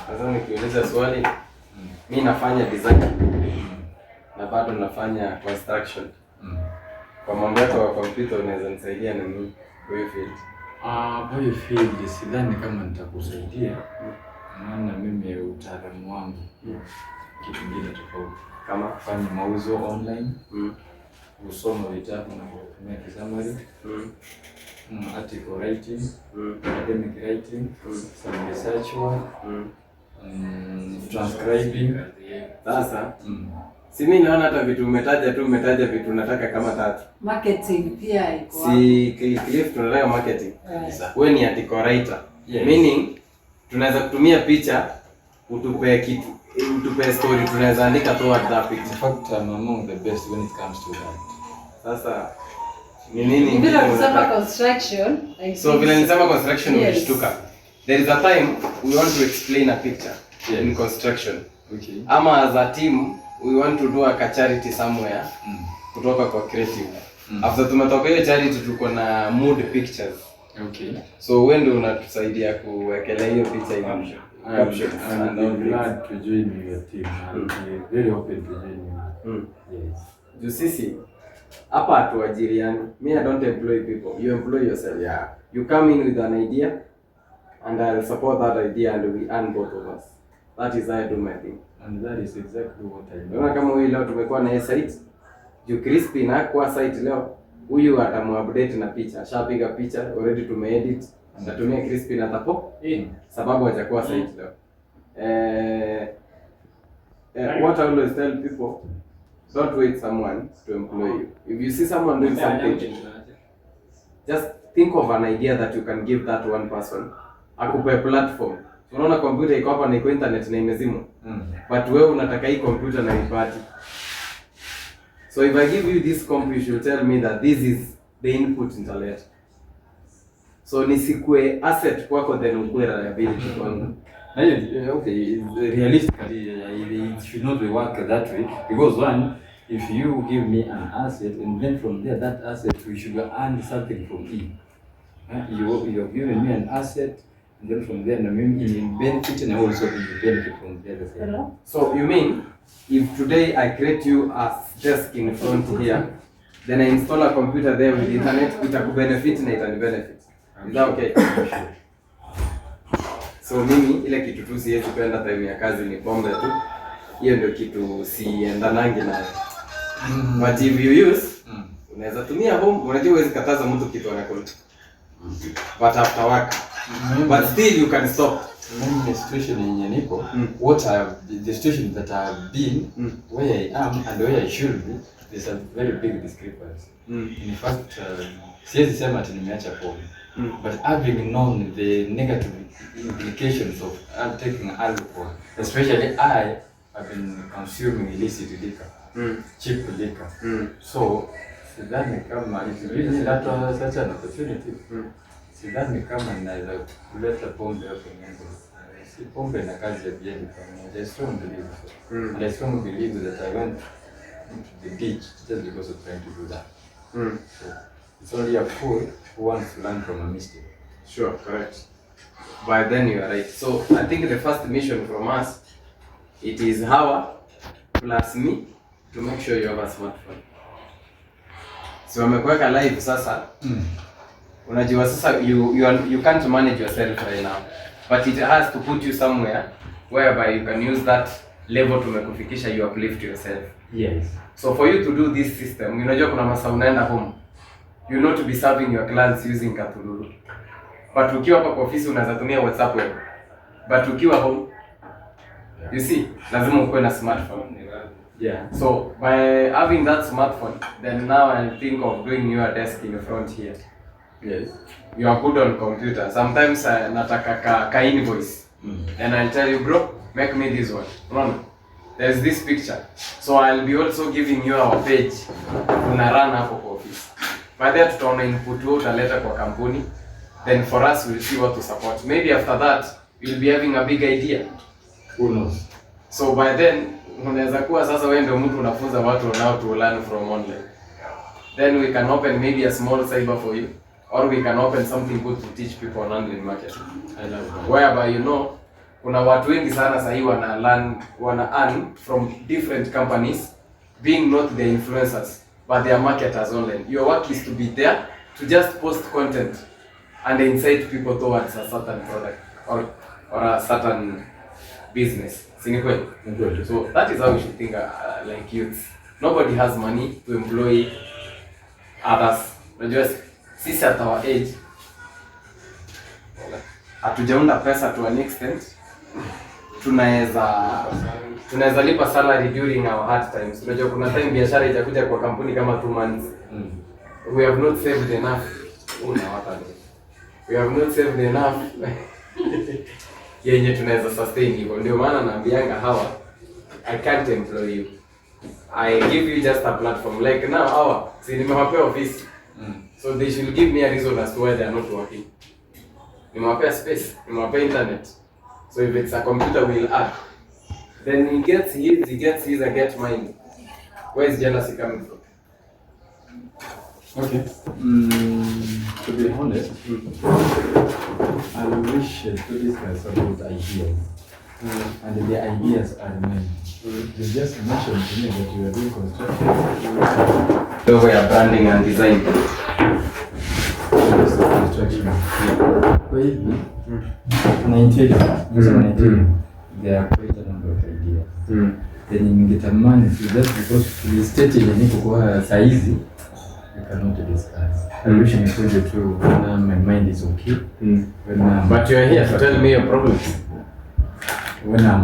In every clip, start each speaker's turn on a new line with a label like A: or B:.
A: Sasa nikiuliza swali, mimi nafanya design na bado nafanya construction. Kwa mambo yako ya computer unaweza nisaidia na nini kwa hiyo field?
B: Kwa hiyo field sidhani kama nitakusaidia. Maana mimi utaalamu wangu kitu kingine tofauti.
A: Kama
B: kufanya mauzo online, kusoma vitabu na kutumia summary, article writing, academic writing, some research work, transcribing.
A: Sasa si mimi naona hata vitu umetaja vitu nataka kama 3.
C: Marketing pia iko.
A: Si Cliff tunataka marketing. Wewe ni article writer. Yes. Meaning tunaweza kutumia picha utupe kitu, utupe story, tunaweza andika toward that picture.
B: In fact, I'm among the best when it comes to that.
A: Sasa ni nini?
C: Bila kusema construction.
A: So vile nisema construction, umeshtuka. There is a time we want to explain a picture in construction.
B: Okay.
A: Ama as a team we want to do a charity somewhere kutoka kwa creative. After tumetoka hiyo charity tuko na mood pictures.
B: Okay.
A: So wewe ndio unatusaidia kuwekelea hiyo picha hivi.
B: I'm glad to join your team. I'm very open to join you. Yes.
A: Juu sisi hapa hatuajiriani. Me, I don't employ people. You employ yourself. Yeah. You come in with an idea and I'll support that idea and we earn both of us. That is how I do my thing.
B: And that is exactly what I do.
A: Unaona kama huyu leo tumekuwa na site. Juu Crispy na kwa site leo. Huyu atamu-update na picha. Ashapiga picha, already tumeedit. Natumia Crispy na tapo. Sababu hajakuwa site leo. What I always tell people, don't wait someone to employ you. If you see someone doing something, just think of an idea that you can give that one person. Akupe platform. Unaona computer iko hapa na iko internet na imezimwa. But wewe unataka hii computer na ipati. So if I give you this computer, you should tell me that this is the input internet. So nisikue asset kwako then ukue liability kwangu.
B: Okay, realistically, it should not work that way, because one, if you give me an asset and then from there that asset we should earn something from it. You have given me an asset and then from there you benefit and also you benefit from the other side.
A: So you mean if today I create you a desk in front here, then I install a computer there with internet, itakubenefit na itanibenefit. Is that okay? So mimi ile kitu tu siwezi kwenda time ya kazi ni pombe tu. Hiyo ndio kitu siendanangi nayo. But if you use, unaweza tumia home, unajua huwezi kataza mtu kitu anakula. But after work. But still you can stop.
B: Mimi the situation yenye niko, the situation that I have been, where I am and where I should be, there's a very big discrepancy. In fact, siwezi sema ati nimeacha pombe. But having known the negative implications of taking alcohol, especially I have been consuming illicit liquor, cheap liquor. So, sidhani kama if you give me that such an opportunity, sidhani kama naweza kuleta pombe hapo nje. Si pombe na kazi ya bieni pamoja. I strongly believe so. And I strongly believe that I went into the ditch just because of trying to do that. So, it's only a fool who wants to learn from a mistake.
A: Sure, correct. But then you are right. So I think the first mission from us, it is Hawa plus me to make sure you have a smartphone. So wamekuweka live sasa. Unajua sasa you can't manage yourself right now. But it has to put you somewhere whereby you can use that level to tumekufikisha you uplift yourself.
B: Yes.
A: So for you to do this system, unajua kuna masaa unaenda home. You know to be serving your clients using Katululu. But ukiwa hapa kwa ofisi unaweza tumia WhatsApp web. But ukiwa home, you see, lazima ukuwe na smartphone.
B: Yeah.
A: So by having that smartphone, then now I think of doing your desk in front here.
B: Yes.
A: You are good on computer. Sometimes nataka ka invoice. And I'll tell you, bro, make me this one. Run. There's this picture. So I'll be also giving you our page. Una run hapo kwa office. By that tutaona input wewe utaleta kwa kampuni. Then for us we'll see what to support. Maybe after that we'll be having a big idea.
B: Who knows?
A: So by then unaweza kuwa sasa wewe ndio mtu unafunza watu now to learn from online. Then we can open maybe a small cyber for you, or we can open something good to teach people on online marketing.
B: I love that.
A: Whereby you know kuna watu wengi sana sahii wana earn from different companies being not the influencers but they are marketers online. Your work is to be there to just post content and incite people towards a certain product or a certain business. Sinikweli? So that is how we should think like youths. Nobody has money to employ others. Unajua sisi at our age hatujaunda pesa to an extent tunaweza lipa salary during our hard times. Unajua kuna time biashara itakuja kwa kampuni kama 2 months. We have not saved enough. We have not saved enough. Yenye tunaweza sustain hivyo. Ndio maana naambianga hawa, I can't employ you. I give you just a platform. Like now hawa, si nimewapea office. So they should give me a reason as to why they are not working. Nimewapea space, nimewapea internet. So if it's a computer, we'll add. Then he gets his, I get mine. Where is jealousy coming from?
B: Okay. To be honest, I wish to discuss about ideas. And the ideas are many. You just mentioned to me that you are doing construction.
A: So we are branding and design.
B: Construction. Kwa hivi, there are quite a number of ideas. Then ningetamani just because the state yenye niko kwa saizi, we cannot discuss. I wish nikuja tu when my mind is okay.
A: But you are here to tell me your problems.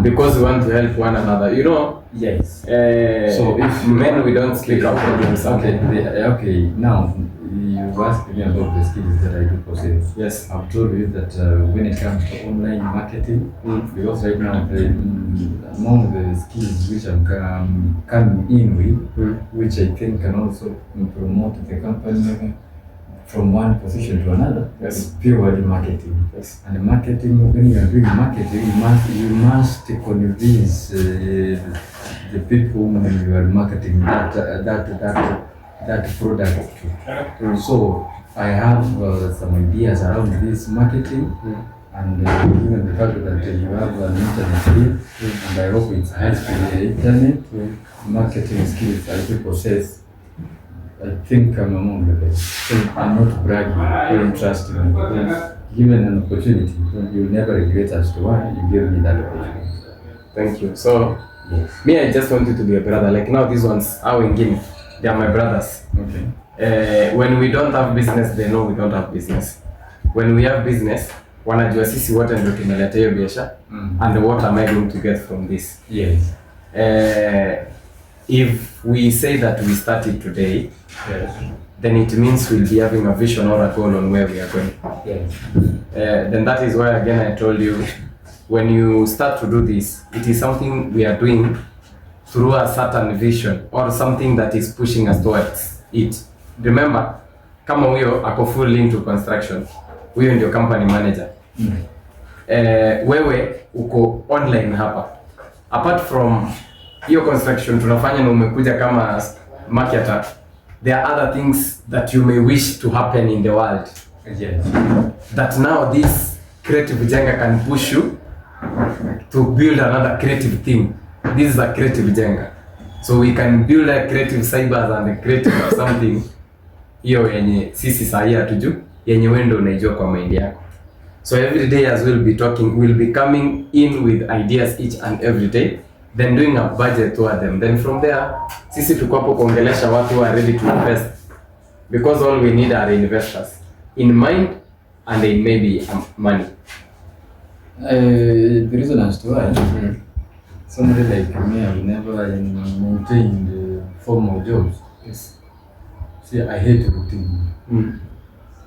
A: Because we want to help one another, you know.
B: Yes.
A: So if men, we don't speak our problems.
B: Okay. Now you asked me about the skills that I do possess.
A: Yes.
B: I've told you that when it comes to online marketing, because right now among the skills which I'm coming in with, which I think can also promote the company from one position to another, is purely marketing.
A: Yes.
B: And marketing, when you are doing marketing, you must convince the people whom you are marketing that product to. So I have some ideas around this marketing, and given the fact that you have an internet skill, and I hope it's high-speed internet marketing skills I do possess. I think I'm among the best. I'm not bragging, trust me. Given an opportunity, you'll never regret as to why you gave me that opportunity.
A: Thank you. So,
B: yes.
A: Me, I just want you to be a brother. Like now, these ones, our Guinea, they are my brothers.
B: Okay.
A: When we don't have business, they know we don't have business. When we have business, wanajua sisi wote ndio tumeleta hiyo biashara. And what am I going to get from this?
B: Yes.
A: If we say that we started today,
B: Yes.
A: then it means we'll be having a vision or a goal on where we are going.
B: Yes.
A: Then that is why again I told you, when you start to do this, it is something we are doing through a certain vision or something that is pushing us towards it. Remember, kama huyo ako full link to construction, huyo ndio company manager. Wewe uko online hapa. Apart from hiyo construction tunafanya na umekuja kama marketer, there are other things that you may wish to happen in the world.
B: Yes.
A: That now this creative Jenga can push you to build another creative thing. This is a creative Jenga. So we can build a creative cybers and a creative something. Hiyo yenye sisi sahi hatujui, yenye wewe ndio unaijua kwa mind yako. So every day as we'll be talking, we'll be coming in with ideas each and every day, then doing a budget toward them. Then from there, sisi tuko hapo kuongelesha watu who are ready to invest. Because all we need are investors. In mind and in maybe money.
B: The reason as to why somebody like me, I've never maintained formal jobs.
A: Yes.
B: See, I hate routine.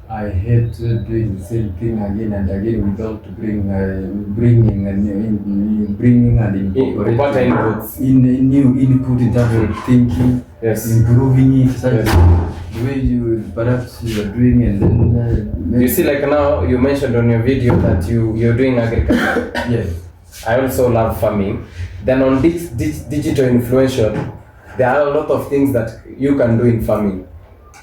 B: I hate doing the same thing again and again without bringing and incorporating new input in terms of thinking,
A: yes,
B: improving it, such
A: yes,
B: the way you perhaps you are doing, and then
A: you see, like now you mentioned on your video that you're doing agriculture.
B: Yes.
A: I also love farming. Then on this digital influential, there are a lot of things that you can do in farming.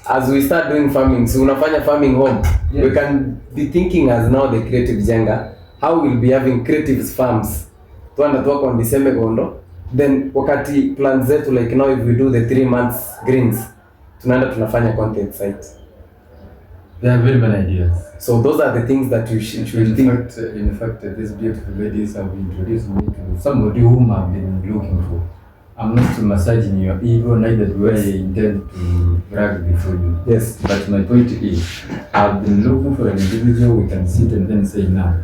A: As we start doing farming, so unafanya farming home, yes, we can be thinking as now the creative Jenga, how we'll be having creative farms tuanda tuwako ndiseme gondo, then wakati plans zetu like now if we do the 3 months greens tunaenda tunafanya content site.
B: They are very many ideas.
A: So those are the things that you should think.
B: In fact, these beautiful ladies have introduced me to somebody whom I've been looking for. I'm not massaging your ego, neither do I intend to brag before you.
A: Yes.
B: But my point is, I've been looking for an individual we can sit and then say now.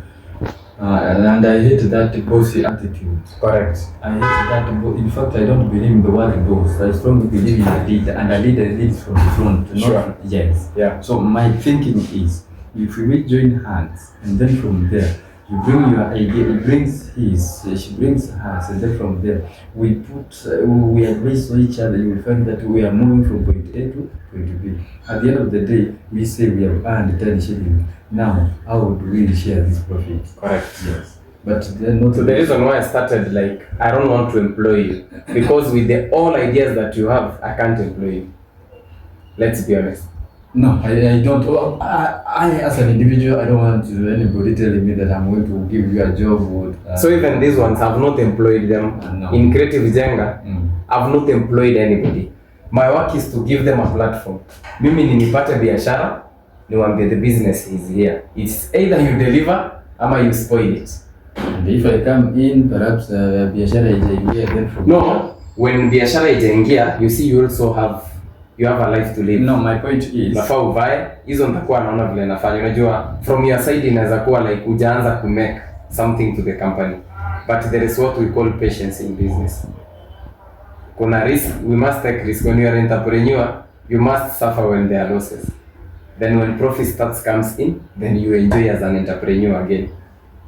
B: And I hate that bossy attitude.
A: Correct.
B: I hate that. In fact, I don't believe in the word boss. I strongly believe in a leader, and a leader leads from the front.
A: Sure.
B: Yes.
A: Yeah.
B: So my thinking is, if we join hands, and then from there, you bring your idea, he brings his, she brings hers, and then from there, we advise to each other. You will find that we are moving from point A to point B. At the end of the day, we say we have earned 10 shillings. Now, how do we share this profit?
A: Correct.
B: Yes. But then not.
A: So the reason why I started like I don't want to employ you because with the all ideas that you have, I can't employ you. Let's be honest.
B: No, I don't. I as an individual, I don't want anybody telling me that I'm going to give you a job. Or,
A: so even these ones, I've not employed them.
B: No.
A: In Creative Jenga, I've not employed anybody. My work is to give them a platform. Mimi ninipate biashara, niwaambie the business is here. It's either you deliver ama you spoil it.
B: And if I come in, perhaps biashara ijaingia, then from
A: no, when biashara ijaingia, you see you also have a life to live.
B: No, my point is
A: nafaa uvae hizo, nitakuwa naona vile nafanya. Unajua from your side inaweza kuwa like ujaanza to make something to the company, but there is what we call patience in business. Kuna risk, we must take risk. When you are an entrepreneur, you must suffer when there are losses. Then when profit comes in, then you enjoy as an entrepreneur again.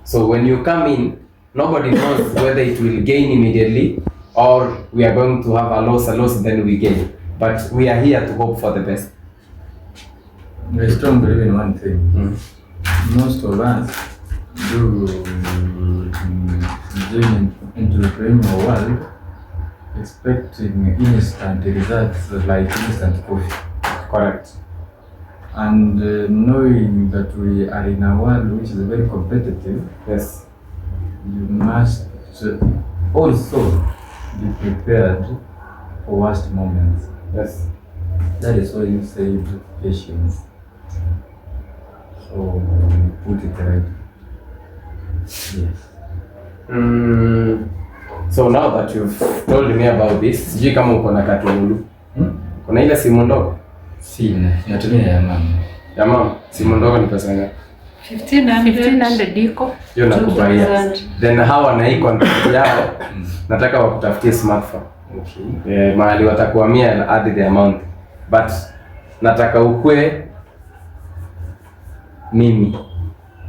A: So when you come in, nobody knows whether it will gain immediately or we are going to have a loss, then we gain. But we are here to hope for the best.
B: I strongly believe in one thing. Most of us do join into the entrepreneurial world expecting instant results like instant coffee.
A: Correct.
B: And knowing that we are in a world which is very competitive,
A: yes,
B: you must also be prepared for worst moments.
A: Yes.
B: That is why you said patience. So put it right. Yes.
A: So now that you've told me about this, sijui kama uko na katululu. Kuna ile simu ndogo?
B: Sina, natumia ya mama.
A: Ya mama, simu ndogo ni pesa ngapi?
C: 1500 iko.
A: Hiyo nakubaia. Then hawa na hii contract yao nataka wakutafutie smartphone. Okay. Mahali watakuhamia add the amount. But nataka ukue mimi.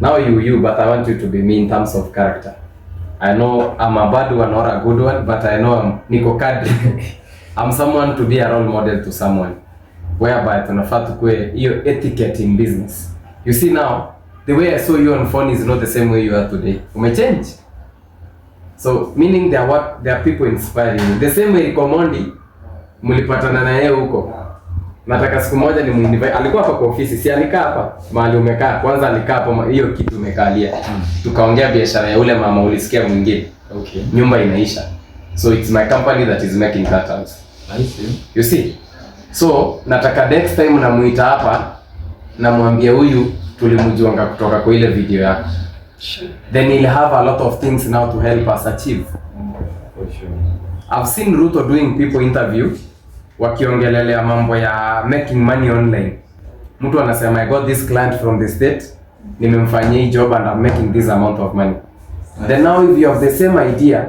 A: Now you but I want you to be me in terms of character. I know I'm a bad one or a good one, but I know niko kadri. I'm someone to be a role model to someone. Whereby tunafaa tukue hiyo etiquette in business. You see now, the way I saw you on phone is not the same way you are today. Umechange. So meaning there are people inspiring you. The same way Komondi mlipatana na yeye huko. Nataka siku moja ni muinvite. Alikuwa hapa kwa ofisi, si alikaa hapa mahali umekaa. Kwanza alikaa hapo hiyo kitu umekalia. Tukaongea biashara ya ule mama ulisikia mwingine.
B: Okay.
A: Nyumba inaisha. So it's my company that is making that house.
B: I see.
A: You see? So nataka next time namuita hapa na mwambie huyu tulimjuanga kutoka kwa ile video yako.
C: Sure.
A: Then he'll have a lot of things now to help us achieve.
B: For sure.
A: I've seen Ruto doing people interview wakiongelelea mambo ya making money online. Mtu anasema I got this client from the state, nimemfanyia hii job and I'm making this amount of money. Then now if you have the same idea,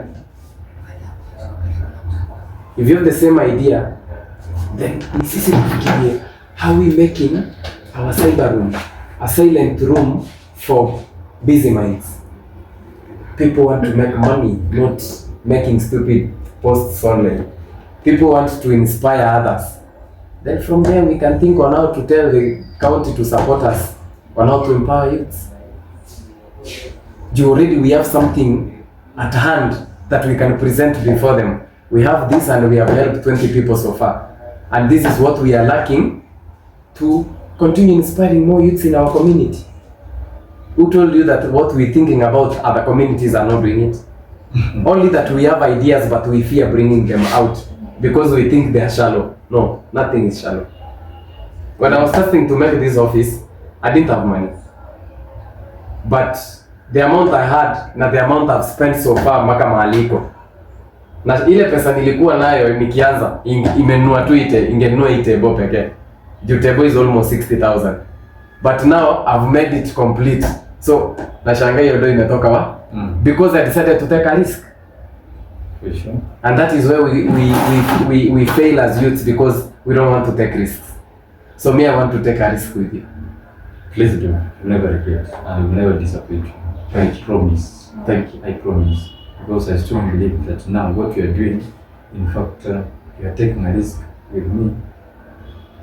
A: then sisi tufikirie how we making our cyber room a silent room for busy minds. People want to make money, not making stupid posts online. People want to inspire others. Then from there we can think on how to tell the county to support us, on how to empower youths. Already we have something at hand that we can present before them. We have this and we have helped 20 people so far. And this is what we are lacking to continue inspiring more youths in our community. Who told you that what we're thinking about other communities are not doing it? Only that we have ideas but we fear bringing them out because we think they are shallow. No, nothing is shallow. When I was starting to make this office, I didn't have money. But the amount I had na the amount I've spent so far mpaka mahaliko. Na ile pesa nilikuwa nayo nikianza imenunua tu ingenunua table pekee. The table is almost 60,000. But now I've made it complete. So nashangaa hiyo ndio imetoka wa? Because I decided to take a risk.
B: For sure.
A: And that is where we fail as youths because we don't want to take risks. So me, I want to take a risk with you.
B: Please do. You'll never regret. I will never disappoint you.
A: Thank
B: I promise.
A: Thank you.
B: I promise. Because I strongly believe that now what you are doing, in fact, you are taking a risk with me.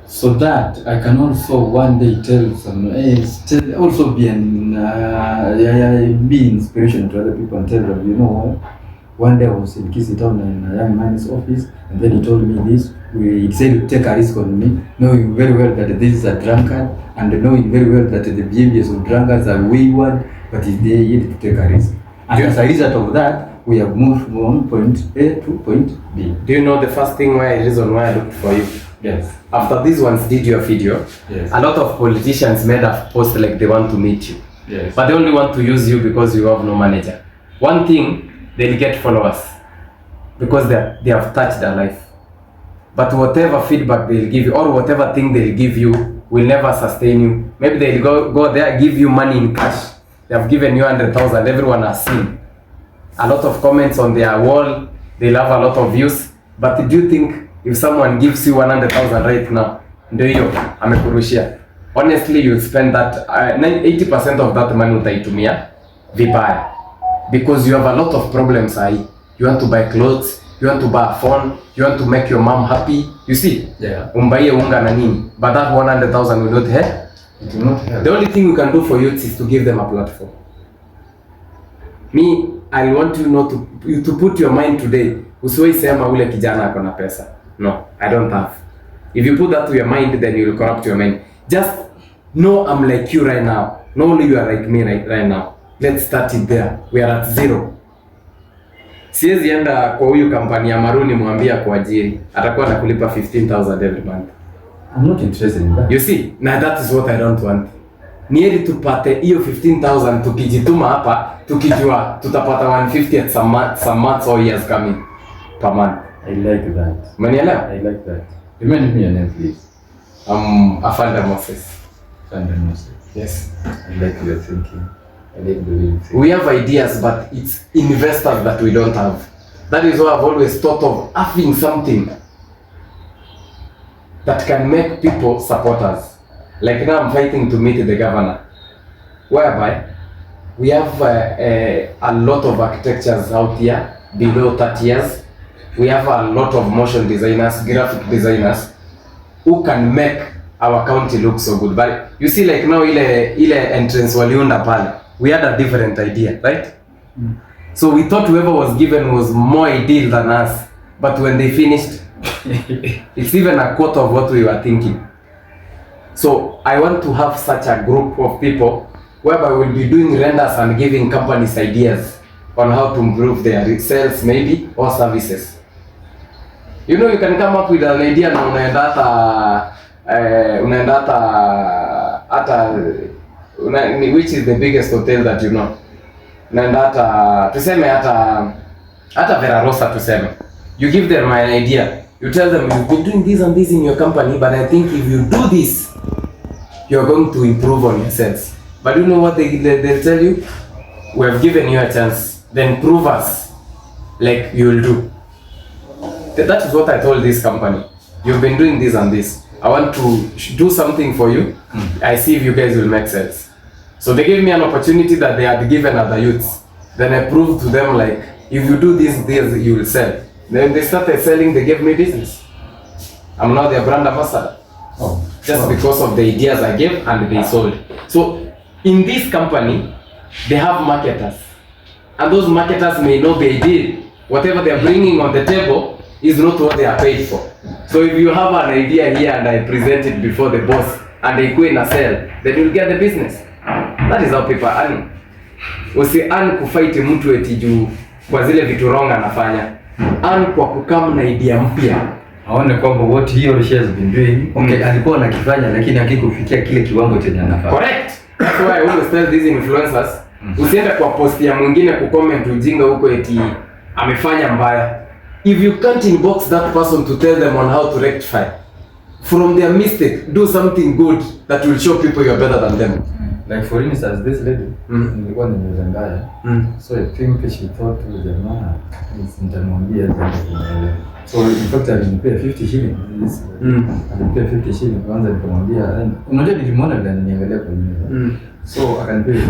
B: So that I can also one day tell some, also be be inspiration to other people and tell them, you know, one day I was in Kisi Town in a young man's office, and then he told me this. He said to take a risk on me, knowing very well that this is a drunkard, and knowing very well that the behaviors of drunkards are wayward, but he's there yet to take a risk. And as a result of that, we have moved from point A to point B.
A: Do you know the first reason why I looked for you?
B: Yes.
A: After these ones did your video,
B: yes,
A: a lot of politicians made a post like they want to meet you.
B: Yes.
A: But they only want to use you because you have no manager. One thing, they'll get followers because they have touched their life. But whatever feedback they'll give you or whatever thing they'll give you will never sustain you. Maybe they'll go there, give you money in cash. They have given you 100,000, everyone has seen. A lot of comments on their wall, they'll have a lot of views. But do you think if someone gives you 100,000 right now, ndio hiyo amekurushia, honestly you'll spend that 80% of that money utaitumia vibaya because you have a lot of problems. You want to buy clothes, you want to buy a phone, you want to make your mom happy, you see?
B: Yeah.
A: Umbaie unga na nini, but that 100,000 will not help.
B: It will not help.
A: The only thing we can do for youth is to give them a platform. Me, I want you not to put your mind today. Usiwahi sema ule kijana ako na pesa. No, I don't have. If you put that to your mind, then you will corrupt your mind. Just know I'm like you right now. Not only you are like me right now. Let's start it there. We are at zero. Siwezi enda kwa huyu kampani ya Maruni mwambia kuajiri. Atakuwa anakulipa 15,000 every month.
B: I'm not interested in that.
A: You see, now that is what I don't want. Ni heri tupate hiyo 15,000 tukijituma hapa, tukijua tutapata 150 at some months or years coming per month.
B: I like that.
A: Umenielewa?
B: I like that. Remind me your name, please.
A: Afanda Moses.
B: Afanda Moses.
A: Yes.
B: I like your thinking. I like the way you think.
A: We have ideas, but it's investors that we don't have. That is why I've always thought of having something that can make people support us. Like now I'm fighting to meet the governor, whereby we have a lot of architectures out here below 30 years. We have a lot of motion designers, graphic designers who can make our county look so good. But you see, like now ile entrance waliunda pale, we had a different idea, right? So we thought whoever was given was more ideal than us. But when they finished, it's even a quarter of what we were thinking. So I want to have such a group of people whereby we'll be doing renders and giving companies ideas on how to improve their sales maybe or services. You know, you can come up with an idea na unaenda hata which is the biggest hotel that you know. Unaenda hata tuseme hata Vera Rosa tuseme. You give them an idea. You tell them you've been doing this and this in your company, but I think if you do this, you're going to improve on your sales. But you know what they'll tell you? We have given you a chance. Then prove us like you will do. That is what I told this company. You've been doing this and this. I want to do something for you. I see if you guys will make sense. So they gave me an opportunity that they had given other youths. Then I proved to them like, if you do this, you will sell. Then they started selling, they gave me business. I'm now their brand ambassador.
B: Oh,
A: just because of the ideas I gave and they sold. So in this company, they have marketers. And those marketers may not be ideal. Whatever they're bringing on the table is not what they are paid for. So if you have an idea here and I present it before the boss and they go in a sale, then you'll get the business. That is how people earn. Usi earn kufight mtu eti juu kwa zile vitu wrong anafanya. Earn kwa kukam na idea mpya.
B: Aone kwamba what he or she has been doing, okay, alikuwa anakifanya lakini hakikufikia kile kiwango chenye anafanya.
A: Correct. That's why I always tell these influencers, usiende kwa post ya mwingine kucomment ujinga huko eti amefanya mbaya. If you can't inbox that person to tell them on how to rectify from their mistake, do something good that will show people you are better than them.
B: Like for instance, this lady, nilikuwa nimezangaya. So I think she thought jamaa nitamwambia jambo. So in fact alinipea 50 shillings. Alinipea 50 shillings kwanza nikamwambia, unajua nilimwona vile ananiangalia kwa nyuma. So akanipea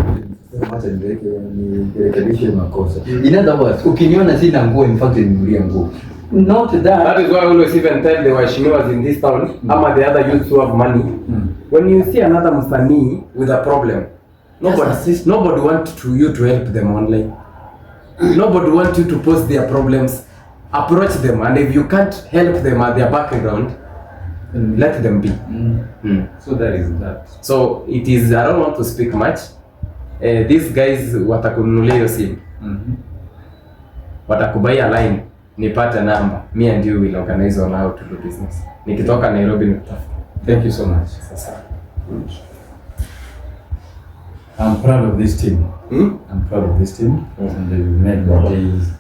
B: acha nirekebishe makosa. In other words, ukiniona sina nguo, in fact ninunulie nguo. Not that.
A: That is why I always even tell the washimiwas in this town, ama the other youths who have money, when you see another msanii with a problem, nobody wants you to help them online. Nobody wants you to post their problems. Approach them, and if you can't help them at their background, let them be.
B: So that is that.
A: So it is, I don't want to speak much. These guys watakununulia hiyo simu. Watakubaia line, nipate namba. Me and you will organize on how to do business. Nikitoka Nairobi nikutafuta.
B: Thank you so much.
A: Sasa.
B: I'm proud of this team. I'm proud of this team. And they made my days.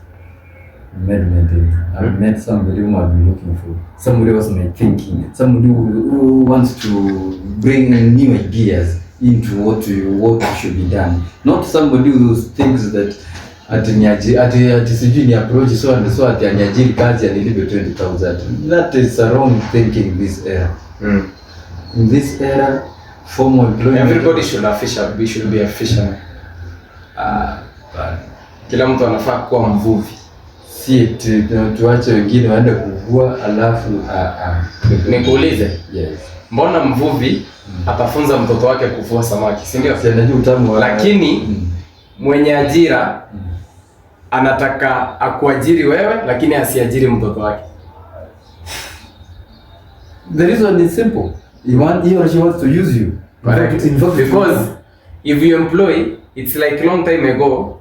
B: Made my days. I've met somebody whom I've been looking for. Somebody was my thinking. Somebody who wants to bring new ideas into what should be done. Not somebody who thinks that ati sijui ni approach so and so ati aniajiri kazi anilipe 20,000. That is a wrong thinking this era. In this era, formal employment.
A: Everybody should be a fisherman. Kila mtu anafaa kuwa mvuvi.
B: Si tuache wengine waende kuvua alafu
A: Nikuulize.
B: Yes.
A: Mbona mvuvi atafunza mtoto wake kuvua samaki, si ndio?
B: Sianajua utamu wa
A: lakini mwenye ajira anataka akuajiri wewe lakini asiajiri mtoto wake.
B: The reason is simple. He or she wants to use you.
A: Correct. Because if you employ, it's like long time ago,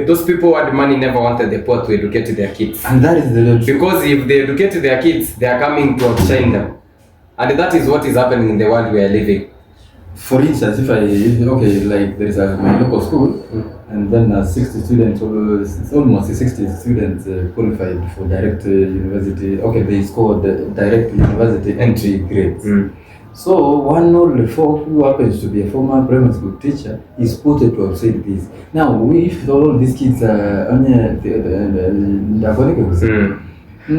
A: those who had money never wanted the poor to educate their kids.
B: And that is the truth.
A: Because if they educate their kids, they are coming to outshine them. And that is what is happening in the world we are living.
B: For instance, if like there is my local school, and then 60 students, almost 60 students qualified for direct university. Okay, they scored the direct university entry grades. So one old folk who happens to be a former primary school teacher is quoted to have said this. Now, if all these kids are you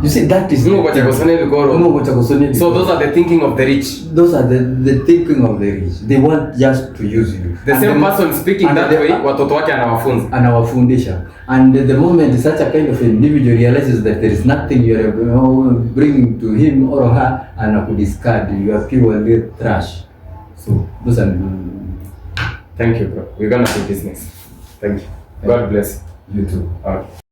B: see, that is
A: so those are the thinking of the rich.
B: Those are the thinking of the rich. They want just to use you.
A: The same person speaking that way, watoto wake
B: anawafundisha. And the moment such a kind of individual realizes that there is nothing you are bringing to him or her, anakudiscard, you are purely trash. So those are.
A: Thank you, bro. We're gonna do business. Thank you. God bless you.
B: You too.
A: Okay.